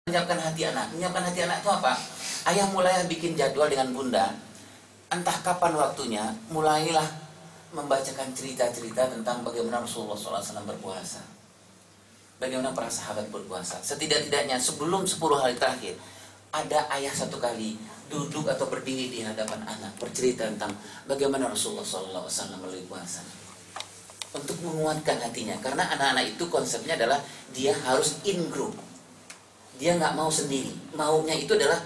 menyiapkan hati anak. Menyiapkan hati anak itu apa? Ayah mulai bikin jadwal dengan bunda. Entah kapan waktunya, mulailah membacakan cerita-cerita tentang bagaimana Rasulullah SAW berpuasa. Bagaimana para sahabat berpuasa. Setidak-tidaknya sebelum 10 hari terakhir, ada ayah satu kali duduk atau berdiri di hadapan anak, bercerita tentang bagaimana Rasulullah SAW melalui puasa. Untuk menguatkan hatinya. Karena anak-anak itu konsepnya adalah dia harus in group. Dia nggak mau sendiri. Maunya itu adalah,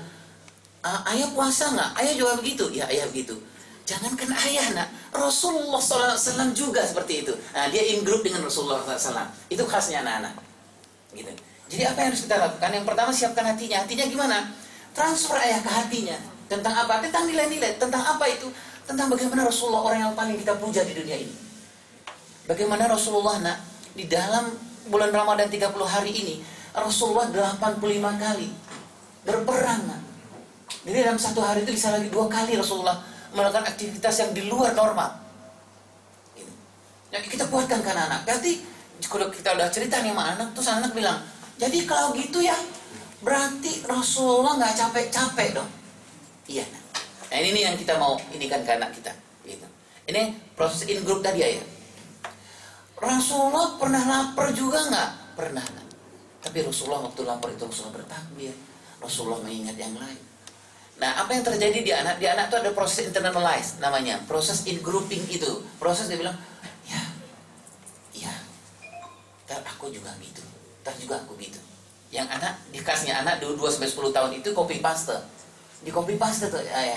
ayah puasa nggak? Ayah juga begitu. Ya ayah begitu. Jangankan ayah nak, Rasulullah SAW juga seperti itu. Nah, dia in group dengan Rasulullah SAW. Itu khasnya anak-anak. Gitu. Jadi apa yang harus kita lakukan? Yang pertama siapkan hatinya. Hatinya gimana? Transfer ayah ke hatinya. Tentang apa? Tentang nilai-nilai. Tentang apa itu? Tentang bagaimana Rasulullah orang yang paling kita puja di dunia ini. Bagaimana Rasulullah nak di dalam bulan Ramadan 30 hari ini, Rasulullah 85 kali berperang. Jadi dalam satu hari itu bisa lagi 2 kali Rasulullah melakukan aktivitas yang di luar normal. Jadi kita kuatkan ke anak-anak. Berarti kalau kita udah cerita nih sama anak, terus anak bilang, jadi kalau gitu ya berarti Rasulullah nggak capek-capek dong. Iya. Nah ini yang kita mau indikan ke anak kita. Gitu. Ini proses in group tadi ya. Rasulullah pernah lapar juga nggak? Pernah. Tapi Rasulullah waktu lapar itu Rasulullah bertakbir, Rasulullah mengingat yang lain. Nah, apa yang terjadi di anak? Di anak itu ada proses internalize namanya, proses in grouping itu. Proses dia bilang, ya, ntar aku juga gitu, ntar juga aku gitu. Yang anak, dikasihnya anak 2-10 tahun itu copy paste. Di copy paste tuh ya.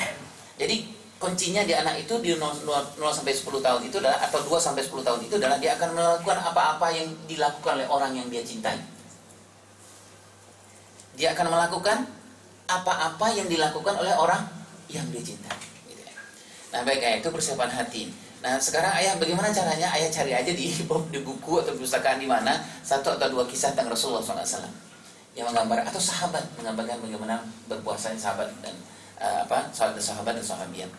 Jadi kuncinya di anak itu di 0-10 tahun itu adalah, atau 2-10 tahun itu adalah dia akan melakukan apa-apa yang dilakukan oleh orang yang dia cintai. Dia akan melakukan apa-apa yang dilakukan oleh orang yang dia cintai. Nah baik ayah, itu persiapan hati. Nah sekarang ayah bagaimana caranya? Ayah cari aja di buku atau perpustakaan di mana 1 atau 2 kisah tentang Rasulullah SAW yang menggambar, atau sahabat menggambarkan bagaimana berpuasanya sahabat dan sahabat dan sahabiat.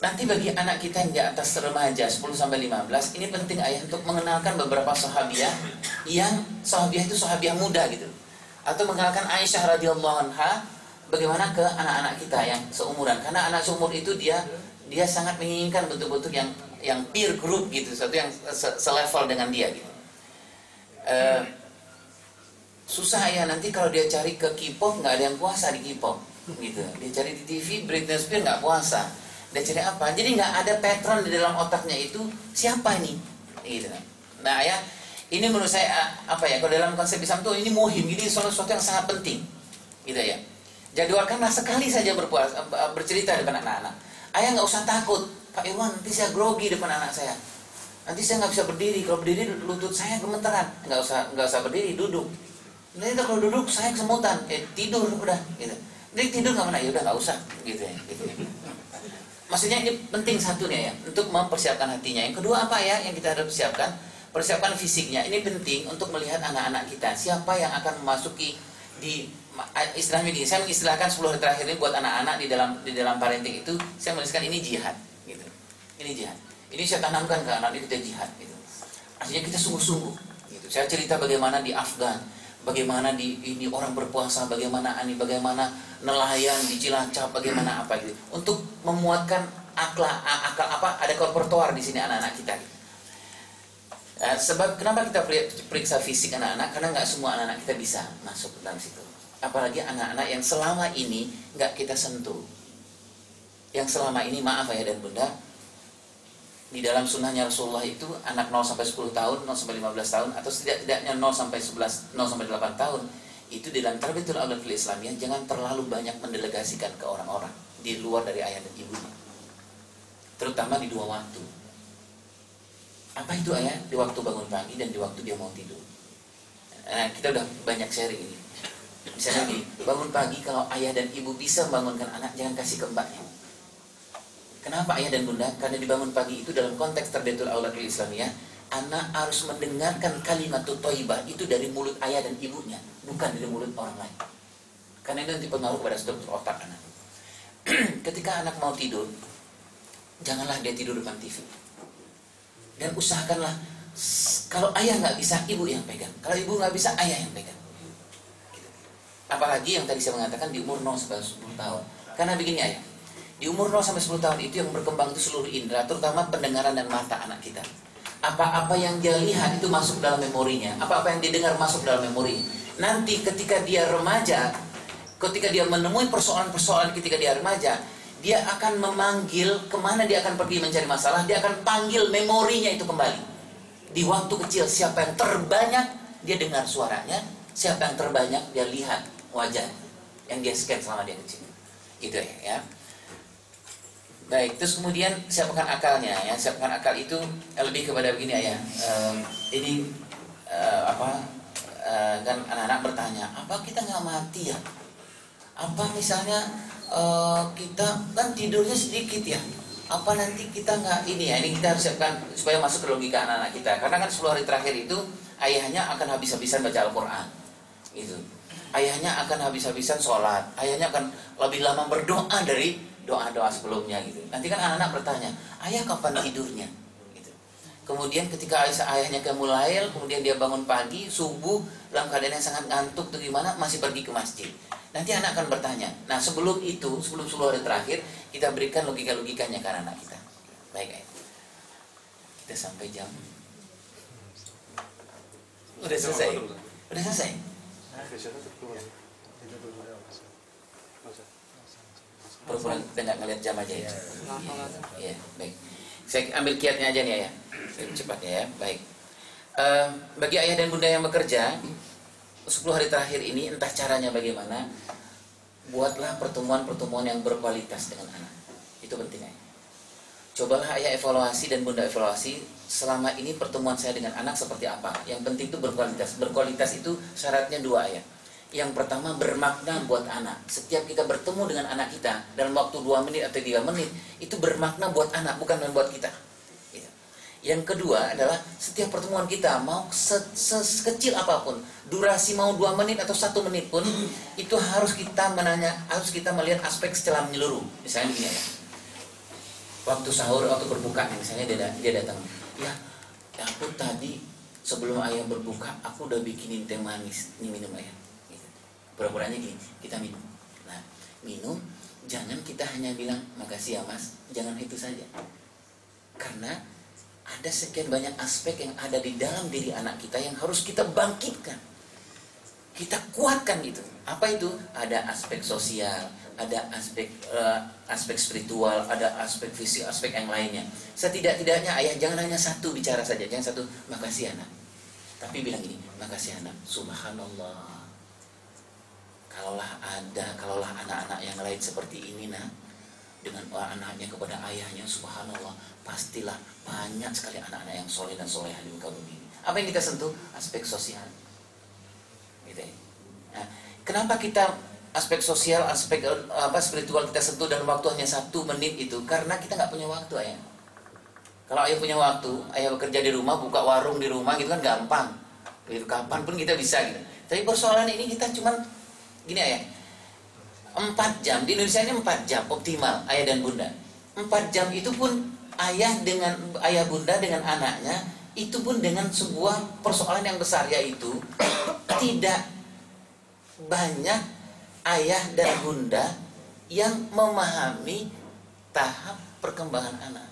Nanti bagi anak kita yang di atas remaja 10-15, ini penting ayah untuk mengenalkan beberapa sahabiah yang sahabiah itu sahabiah muda gitu. Atau mengenalkan Aisyah radhiyallahu anha bagaimana ke anak-anak kita yang seumuran. Karena anak seumur itu dia sangat menginginkan bentuk-bentuk yang peer group gitu, sesuatu yang selevel dengan dia gitu. Susah ya nanti kalau dia cari ke K-pop, nggak ada yang puasa di K-pop gitu. Dia cari di TV Britney Spears nggak puasa. Dia cari apa? Jadi nggak ada patron di dalam otaknya itu siapa ini gitu. Nah ya, ini menurut saya apa ya, kalau dalam konsep Islam tuh ini muhim, ini sesuatu yang sangat penting gitu ya. Jadwalkanlah sekali saja berpuasa, bercerita depan anak-anak. Ayah nggak usah takut, Pak Irwan nanti saya grogi depan anak saya, nanti saya nggak bisa berdiri, kalau berdiri lutut saya gemeteran. Nggak usah berdiri, duduk. Nanti kalau duduk saya kesemutan, tidur udah gitu. Jadi tidur nggak mana, ya udah nggak usah gitu ya. Gitu. Maksudnya ini penting satu nih ya, untuk mempersiapkan hatinya. Yang kedua apa ya yang kita harus persiapkan? Persiapkan fisiknya. Ini penting untuk melihat anak-anak kita. Siapa yang akan memasuki di istilahnya ini. Saya mengistilahkan 10 hari terakhir ini buat anak-anak di dalam parenting itu, saya menuliskan ini jihad gitu. Ini jihad. Ini saya tanamkan ke anak ini, kita jihad gitu. Artinya kita sungguh-sungguh gitu. Saya cerita bagaimana di Afgan, bagaimana di ini orang berpuasa, bagaimana nelayan di Cilacap, bagaimana apa gitu. Untuk memuatkan akal apa, ada korportoar di sini anak-anak kita gitu. Sebab kenapa kita periksa fisik anak-anak? Karena nggak semua anak-anak kita bisa masuk dalam situ. Apalagi anak-anak yang selama ini nggak kita sentuh. Yang selama ini, maaf ayah dan bunda, di dalam sunnahnya Rasulullah itu anak 0-10 tahun, 0-15 tahun, atau setidaknya 0-11, 0-8 tahun, itu di dalam tarbiyatul aulad fil Islamiyah jangan terlalu banyak mendelegasikan ke orang-orang di luar dari ayah dan ibunya. Terutama di 2 waktu. Apa itu ayah? Di waktu bangun pagi dan di waktu dia mau tidur. Nah, kita udah banyak sharing ini. Misalnya gini, bangun pagi kalau ayah dan ibu bisa membangunkan anak, jangan kasih ke mbaknya. Kenapa ayah dan bunda? Karena dibangun pagi itu dalam konteks tarbiyatul aulad fil Islamiyah, anak harus mendengarkan kalimat thayyibah itu dari mulut ayah dan ibunya, bukan dari mulut orang lain. Karena itu nanti pengaruh pada struktur otak anak. Ketika anak mau tidur, janganlah dia tidur depan TV. Dan usahakanlah, kalau ayah nggak bisa, ibu yang pegang. Kalau ibu nggak bisa, ayah yang pegang. Apalagi yang tadi saya mengatakan di umur 0 sampai 10 tahun. Karena begini ayah, di umur 0 sampai 10 tahun itu yang berkembang itu seluruh indera, terutama pendengaran dan mata anak kita. Apa-apa yang dia lihat itu masuk dalam memorinya, apa-apa yang didengar masuk dalam memori. Nanti ketika dia remaja, ketika dia menemui persoalan-persoalan ketika dia remaja, dia akan memanggil kemana dia akan pergi mencari masalah, dia akan panggil memorinya itu kembali. Di waktu kecil siapa yang terbanyak dia dengar suaranya, siapa yang terbanyak dia lihat wajah yang dia scan selama dia kecil. Gitu ya. Baik, terus kemudian siapkan akalnya ya. Siapkan akal itu lebih kepada begini ya. Ini kan anak-anak bertanya, apa kita nggak mati ya? Apa misalnya kita kan tidurnya sedikit ya? Apa nanti kita nggak ini ya? Ini kita harus siapkan supaya masuk ke logika anak-anak kita. Karena kan 10 hari terakhir itu ayahnya akan habis-habisan baca Al-Quran, gitu. Ayahnya akan habis-habisan sholat. Ayahnya akan lebih lama berdoa dari doa-doa sebelumnya gitu. Nanti kan anak-anak bertanya, ayah kapan tidurnya? Gitu. Kemudian ketika ayahnya kemulail, kemudian dia bangun pagi, subuh, dalam keadaan yang sangat ngantuk tuh gimana, masih pergi ke masjid. Nanti anak akan bertanya. Nah sebelum itu, sebelum 10 hari terakhir, kita berikan logika-logikanya ke anak kita. Baik ayah. Kita sampai jam. Udah selesai? Udah selesai? Pura-pura kita nggak ngeliat jam aja ya. Iya, baik. Saya ambil kiatnya aja nih ya. Cepatnya ya. Baik. Bagi ayah dan bunda yang bekerja 10 hari terakhir ini, entah caranya bagaimana, buatlah pertemuan-pertemuan yang berkualitas dengan anak. Itu pentingnya. Cobalah ayah evaluasi dan bunda evaluasi selama ini pertemuan saya dengan anak seperti apa. Yang penting itu berkualitas. Berkualitas itu syaratnya 2 ayah. Yang pertama bermakna buat anak. Setiap kita bertemu dengan anak kita dalam waktu 2 menit atau 3 menit, itu bermakna buat anak, bukan buat kita. Gitu. Yang kedua adalah setiap pertemuan kita mau sekecil apapun, durasi mau 2 menit atau 1 menit pun, itu harus kita melihat aspek secara menyeluruh. Misalnya begini ya. Waktu sahur, waktu berbuka, misalnya dia datang, ya aku tadi sebelum ayah berbuka, aku udah bikinin teh manis, ini minum ayah. Pura-puranya gini, kita minum. Nah, minum, jangan kita hanya bilang makasih ya mas, jangan itu saja. Karena ada sekian banyak aspek yang ada di dalam diri anak kita yang harus kita bangkitkan, kita kuatkan gitu. Apa itu? Ada aspek sosial, ada aspek spiritual, ada aspek fisik, aspek yang lainnya. Setidak-tidaknya ayah jangan hanya satu bicara saja, jangan satu makasih anak, tapi bilang gini, makasih anak, subhanallah. Kalaulah anak-anak yang lain seperti ini nah, dengan anaknya kepada ayahnya, subhanallah, pastilah banyak sekali anak-anak yang soleh dan solehah di muka bumi ini. Apa yang kita sentuh? Aspek sosial. Gitu ya. Nah, kenapa kita aspek sosial, aspek spiritual kita sentuh dalam waktu hanya 1 menit itu? Karena kita nggak punya waktu ayah. Kalau ayah punya waktu, ayah bekerja di rumah, buka warung di rumah gitu kan gampang. Gitu, kapan pun kita bisa gitu. Tapi persoalan ini kita cuman gini ayah, 4 jam, di Indonesia ini 4 jam optimal ayah dan bunda. 4 jam itu pun ayah bunda dengan anaknya, itu pun dengan sebuah persoalan yang besar, yaitu tidak banyak ayah dan bunda yang memahami tahap perkembangan anak.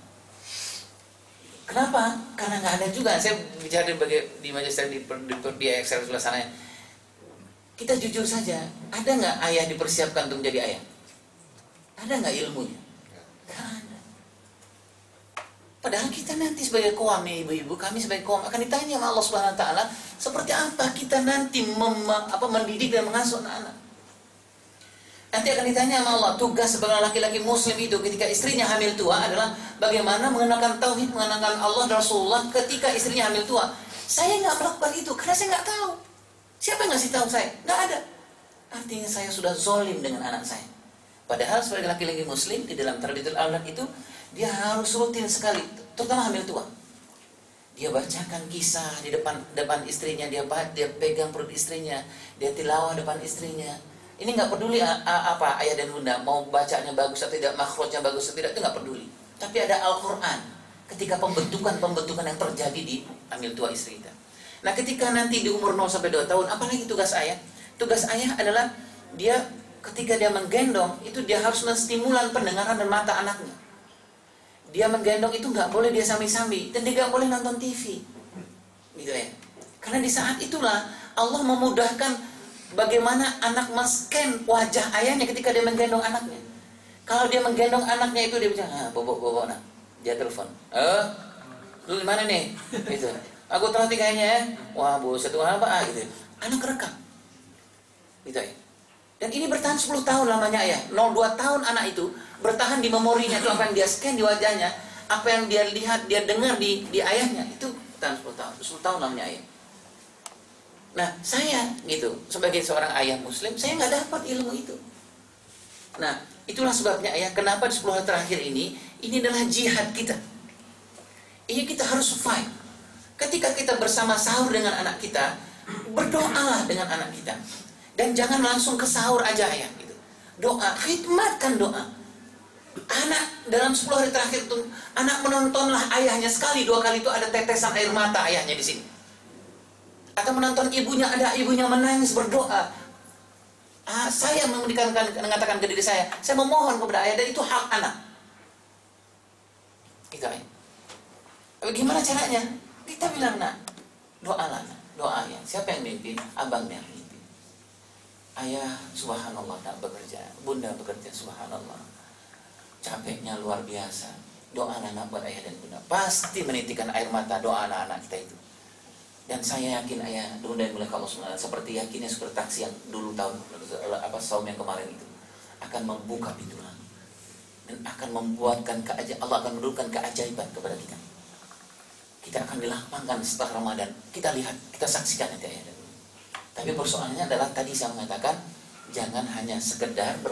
Kenapa? Karena nggak ada juga. Saya bicara di majelis di Excel sebelah sana. Kita jujur saja, ada nggak ayah dipersiapkan untuk menjadi ayah? Ada nggak ilmunya? Nggak ada. Padahal kita nanti sebagai kaum ibu-ibu, kami sebagai kaum akan ditanya sama Allah Subhanahu Wa Taala, seperti apa kita nanti mendidik dan mengasuh anak-anak. Nanti akan ditanya sama Allah, tugas sebagai laki-laki muslim itu ketika istrinya hamil tua adalah bagaimana mengenalkan tauhid, mengenalkan Allah dan Rasulullah ketika istrinya hamil tua. Saya nggak melakukan itu karena saya nggak tahu. Siapa yang ngasih tahu saya? Nggak ada. Artinya saya sudah zolim dengan anak saya. Padahal sebagai laki-laki muslim di dalam tarbiyatul aulad itu dia harus rutin sekali, terutama hamil tua. Dia bacakan kisah di depan istrinya, dia pegang perut istrinya, dia tilawah depan istrinya. Ini nggak peduli apa ayah dan bunda mau bacanya bagus atau tidak, makhrajnya bagus atau tidak, itu nggak peduli. Tapi ada Al-Quran ketika pembentukan yang terjadi di hamil tua istri kita. Nah ketika nanti di umur 0 sampai 2 tahun, apalagi tugas ayah? Tugas ayah adalah dia ketika dia menggendong itu dia harus menstimulan pendengaran dan mata anaknya. Dia menggendong itu nggak boleh dia sambi-sambi dan dia nggak boleh nonton TV, gitu ya. Karena di saat itulah Allah memudahkan bagaimana anak men-scan wajah ayahnya ketika dia menggendong anaknya. Kalau dia menggendong anaknya itu dia bicara, bobok nak, dia telepon, lu di mana nih? Gitu. Aku terhati kayaknya ya, wah buset apa gitu. Anak rekam, gitu ya. Dan ini bertahan 10 tahun lamanya ayah. 0,2 tahun anak itu bertahan di memorinya, itu apa yang dia scan di wajahnya, apa yang dia lihat, dia dengar di ayahnya, itu bertahan 10 tahun. 10 tahun lamanya ayah. Nah, saya gitu, sebagai seorang ayah muslim, saya nggak dapat ilmu itu. Nah, itulah sebabnya ayah, kenapa di 10 hari terakhir ini adalah jihad kita. Ini kita harus fight. Ketika kita bersama sahur dengan anak kita, berdoalah dengan anak kita. Dan jangan langsung ke sahur aja ya gitu. Doa, khidmatkan doa. Anak dalam 10 hari terakhir itu, anak menontonlah ayahnya sekali, 2 kali itu ada tetesan air mata ayahnya di sini. Atau menonton ibunya, ada ibunya menangis berdoa. Saya mengatakan ke diri saya memohon kepada ayah, dan itu hak anak. Itu ayah. Tapi gimana caranya? Kita bilang, nak, doalah, doa ya. Siapa yang mimpi? Abangnya. Ayah, subhanallah, nak bekerja. Bunda bekerja, subhanallah. Capeknya luar biasa. Doa anak buat ayah dan bunda. Pasti menitikan air mata doa anak-anak kita itu. Dan saya yakin ayah, dulu dan mulai Allah SWT, seperti yakinnya seperti taksi yang dulu tahun saum yang kemarin itu, akan membuka pintu langit. Dan akan membuatkan Allah akan menurunkan keajaiban kepada kita. Kita akan dilapangkan setelah Ramadan. Kita lihat, kita saksikan nanti ayah dan bunda. Tapi persoalannya adalah tadi saya mengatakan, jangan hanya sekedar